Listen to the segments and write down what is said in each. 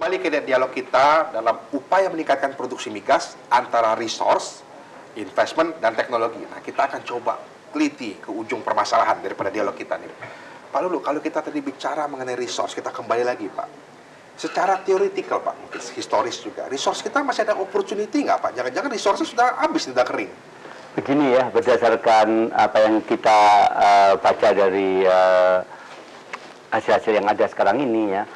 Kembali ke dialog kita dalam upaya meningkatkan produksi migas antara resource, investment, dan teknologi. Nah, kita akan coba teliti ke ujung permasalahan daripada dialog kita nih. Pak Lulu, kalau kita tadi bicara mengenai resource, kita kembali lagi, Pak. Secara theoretical, Pak, mungkin historis juga. Resource kita masih ada opportunity nggak, Pak? Jangan-jangan resource sudah habis, sudah kering. Begini ya, berdasarkan apa yang kita baca dari hasil-hasil yang ada sekarang ini ya,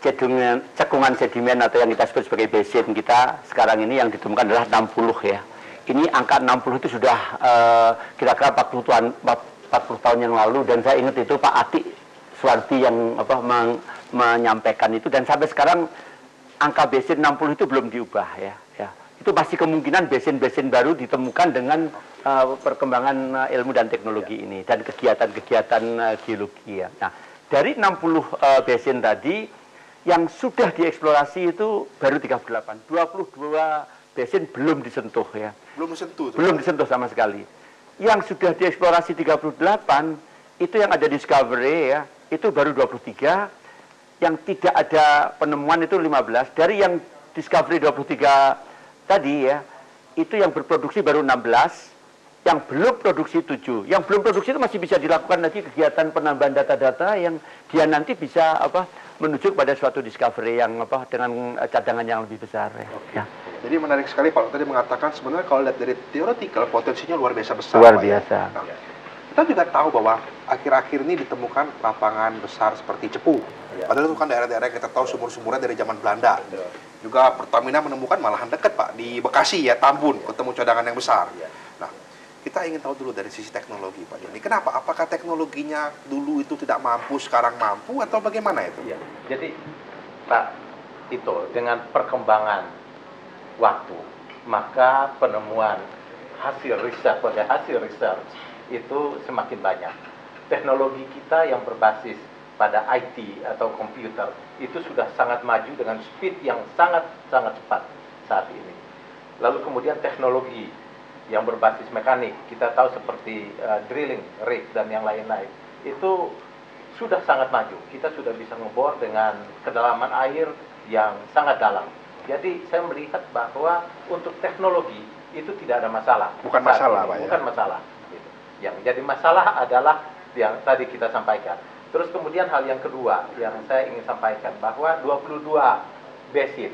cekungan sedimen atau yang kita sebut sebagai basin kita sekarang ini yang ditemukan adalah 60 ya. Ini angka 60 itu sudah kira-kira 40 tahun yang lalu, dan saya ingat itu Pak Atik Suwardi yang menyampaikan itu, dan sampai sekarang angka basin 60 itu belum diubah ya. Itu pasti kemungkinan basin-basin baru ditemukan dengan perkembangan ilmu dan teknologi ini dan kegiatan-kegiatan geologi ya. Nah, dari 60 basin tadi yang sudah dieksplorasi itu baru 38. 22 basin belum disentuh ya. Belum disentuh sama sekali. Yang sudah dieksplorasi 38 itu yang ada discovery ya, itu baru 23. Yang tidak ada penemuan itu 15. Dari yang discovery 23 tadi ya, itu yang berproduksi baru 16, yang belum produksi 7. Yang belum produksi itu masih bisa dilakukan lagi kegiatan penambahan data-data yang dia nanti bisa menuju pada suatu discovery yang dengan cadangan yang lebih besar ya. Okay. Ya. Jadi menarik sekali Pak tadi mengatakan sebenarnya kalau lihat dari theoretical potensinya luar biasa besar. Luar biasa. Ya. Nah, kita juga tahu bahwa akhir-akhir ini ditemukan lapangan besar seperti Cepu. Ya. Padahal itu kan daerah-daerah yang kita tahu sumur-sumurnya dari zaman Belanda. Ya. Juga Pertamina menemukan malahan dekat Pak di Bekasi ya, Tambun, ketemu cadangan yang besar. Ya. Nah, kita ingin tahu dulu dari sisi teknologi Pak Joni. Kenapa? Apakah teknologinya dulu itu tidak mampu, sekarang mampu atau bagaimana itu? Ya. Jadi Pak Tito, dengan perkembangan waktu, maka penemuan hasil riset itu semakin banyak. Teknologi kita yang berbasis pada IT atau komputer itu sudah sangat maju dengan speed yang sangat cepat saat ini. Lalu kemudian teknologi yang berbasis mekanik, kita tahu seperti drilling, rig, dan yang lain-lain, itu sudah sangat maju. Kita sudah bisa ngebor dengan kedalaman air yang sangat dalam. Jadi saya melihat bahwa untuk teknologi itu tidak ada masalah. Bukan masalah, Pak ya? Bukan masalah. Gitu. Yang jadi masalah adalah yang tadi kita sampaikan. Terus kemudian hal yang kedua yang saya ingin sampaikan bahwa 22 basin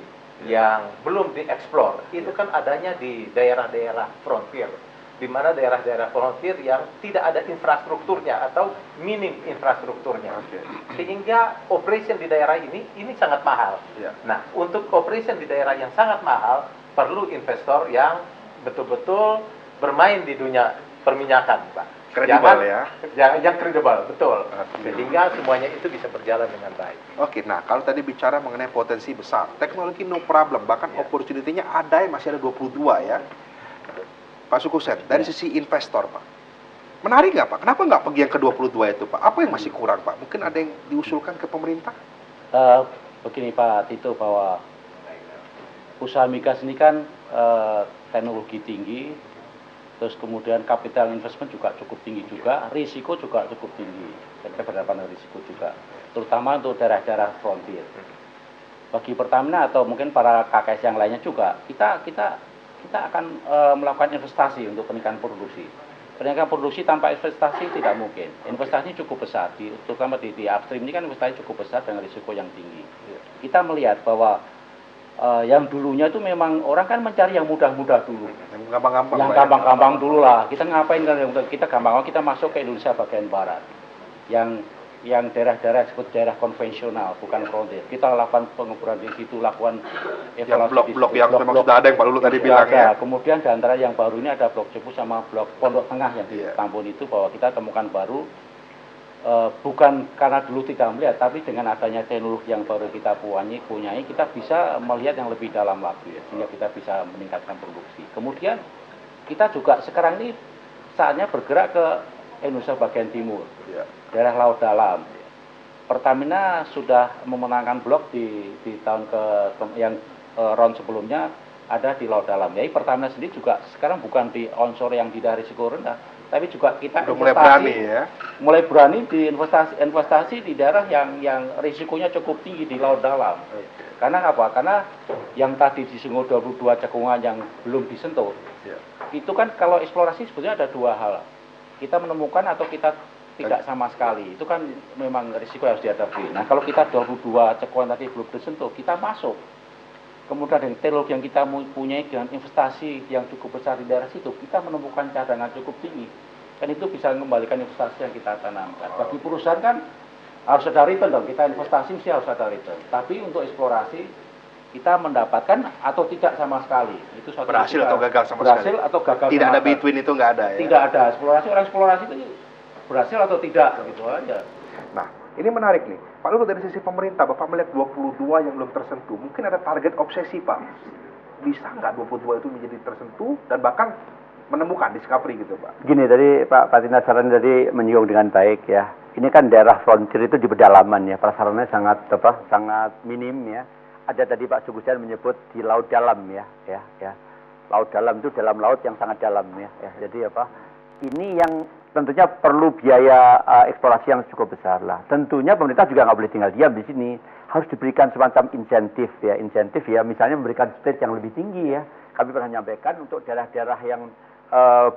yang belum dieksplor itu kan adanya di daerah-daerah frontier, di mana daerah-daerah frontier yang tidak ada infrastrukturnya atau minim infrastrukturnya, sehingga operation di daerah ini sangat mahal. Nah, untuk operation di daerah yang sangat mahal perlu investor yang betul-betul bermain di dunia perminyakan, Pak. Kredibel ya? Yang kredibel, betul. Sehingga semuanya itu bisa berjalan dengan baik. Oke, nah kalau tadi bicara mengenai potensi besar, teknologi no problem, bahkan opportunity-nya ada yang masih ada 22 ya. Pak Sukusen, dari sisi investor Pak, menarik nggak Pak? Kenapa nggak pergi yang ke-22 itu Pak? Apa yang masih kurang Pak? Mungkin ada yang diusulkan ke pemerintah? Begini Pak Tito, bahwa usaha migas ini kan teknologi tinggi, terus kemudian capital investment juga cukup tinggi juga, risiko juga cukup tinggi, keberhadapan risiko juga, terutama untuk daerah-daerah frontier. Bagi Pertamina atau mungkin para KKS yang lainnya juga, kita akan melakukan investasi untuk peningkatan produksi. Peningkatan produksi tanpa investasi tidak mungkin. Investasi cukup besar, terutama di upstream ini kan investasi cukup besar dengan risiko yang tinggi. Kita melihat bahwa yang dulunya itu memang orang kan mencari yang mudah-mudah dulu, yang gampang-gampang dulu lah. Kita ngapain kan? Kita gampang, kita masuk ke Indonesia bagian barat, yang daerah-daerah disebut daerah konvensional, bukan frontier. Kita lakukan pengeboran di situ, lakukan evaluasi blok-blok yang memang sudah ada yang Pak Lulu tadi bilang ya. Kemudian di antara yang baru ini ada blok Cepu sama blok Pondok Tengah yang di Tambun itu, bahwa kita temukan baru. Bukan karena dulu tidak melihat, tapi dengan adanya teknologi yang baru kita punyai, kita bisa melihat yang lebih dalam lagi, sehingga kita bisa meningkatkan produksi. Kemudian kita juga sekarang ini saatnya bergerak ke Indonesia bagian timur, daerah laut dalam. Pertamina sudah memenangkan blok di tahun yang round sebelumnya ada di laut dalam. Jadi Pertamina sendiri juga sekarang bukan di onshore yang tidak risiko rendah, tapi juga kita Udah mulai berani ya. mulai berani di investasi di daerah yang risikonya cukup tinggi di laut dalam. Karena apa? Karena yang tadi disinggung 22 cekungan yang belum disentuh, itu kan kalau eksplorasi sebetulnya ada dua hal. Kita menemukan atau kita tidak sama sekali. Itu kan memang risiko yang harus dihadapi. Nah, kalau kita 22 cekungan tadi belum disentuh, kita masuk. Kemudian dengan teknologi yang kita punya dengan investasi yang cukup besar di daerah situ, kita menemukan cadangan cukup tinggi. Dan itu bisa mengembalikan investasi yang kita tanamkan. Bagi perusahaan kan harus ada return dong, kita investasi mesti harus ada return. Tapi untuk eksplorasi, kita mendapatkan atau tidak sama sekali. Itu suatu Berhasil atau gagal sama berhasil sekali. atau gagal Tidak sama ada sekali. between itu nggak ada ya. Tidak ada. Orang eksplorasi itu berhasil atau tidak, gitu aja. Nah, ini menarik nih. Pak Luhut, dari sisi pemerintah, Bapak melihat 22 yang belum tersentuh. Mungkin ada target obsesi, Pak. Bisa nggak 22 itu menjadi tersentuh dan bahkan menemukan discovery gitu, Pak? Gini, tadi Pak Patinasaran tadi menyinggung dengan baik ya. Ini kan daerah frontier itu di pedalaman ya, prasarannya sangat minim ya. Ada tadi Pak Sugusan menyebut di laut dalam ya. Laut dalam itu dalam laut yang sangat dalam ya. Jadi ini yang tentunya perlu biaya eksplorasi yang cukup besar lah. Tentunya pemerintah juga nggak boleh tinggal diam di sini. Harus diberikan semacam insentif ya, misalnya memberikan stage yang lebih tinggi ya. Kami pernah menyampaikan untuk daerah-daerah yang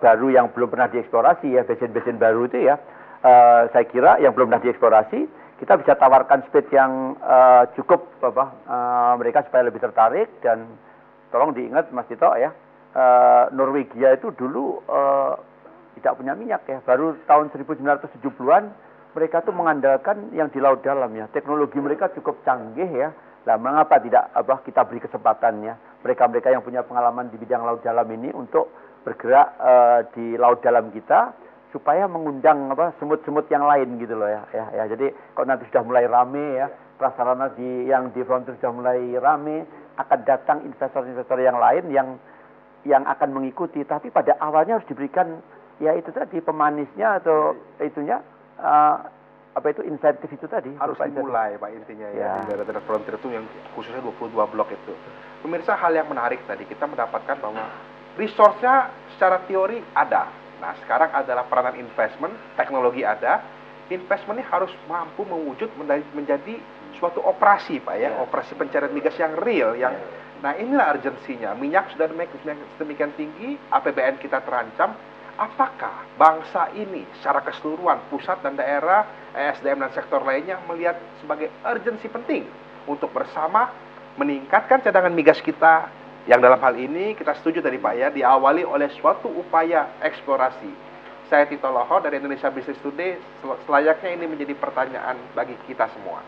baru yang belum pernah dieksplorasi ya, basin-basin baru itu ya, saya kira yang belum pernah dieksplorasi, kita bisa tawarkan speed yang cukup mereka supaya lebih tertarik. Dan tolong diingat Mas Tito ya, Norwegia itu dulu tidak punya minyak ya, baru tahun 1970-an mereka tuh mengandalkan yang di laut dalam ya. Teknologi mereka cukup canggih ya. Nah, mengapa tidak kita beri kesempatannya mereka-mereka yang punya pengalaman di bidang laut dalam ini untuk bergerak di laut dalam kita supaya mengundang semut-semut yang lain gitu loh ya. Jadi kalau nanti sudah mulai rame ya, prasarana yang di frontier sudah mulai rame, akan datang investor-investor yang lain yang akan mengikuti. Tapi pada awalnya harus diberikan ya itu tadi pemanisnya atau itunya insentif itu tadi. Harus dimulai Pak intinya ya, di daerah-daerah frontier itu yang khususnya 22 blok itu. Pemirsa, hal yang menarik tadi kita mendapatkan bahwa resource-nya secara teori ada. Nah, sekarang adalah peranan investment, teknologi ada. Investment ini harus mampu mewujud menjadi suatu operasi Pak ya, operasi pencarian migas yang real yang nah inilah urgensinya. Minyak sudah demikian tinggi, APBN kita terancam. Apakah bangsa ini secara keseluruhan, pusat dan daerah, ESDM dan sektor lainnya melihat sebagai urgensi penting untuk bersama meningkatkan cadangan migas kita, yang dalam hal ini kita setuju tadi Pak ya, diawali oleh suatu upaya eksplorasi. Saya Tito Loho dari Indonesia Business Today, selayaknya ini menjadi pertanyaan bagi kita semua.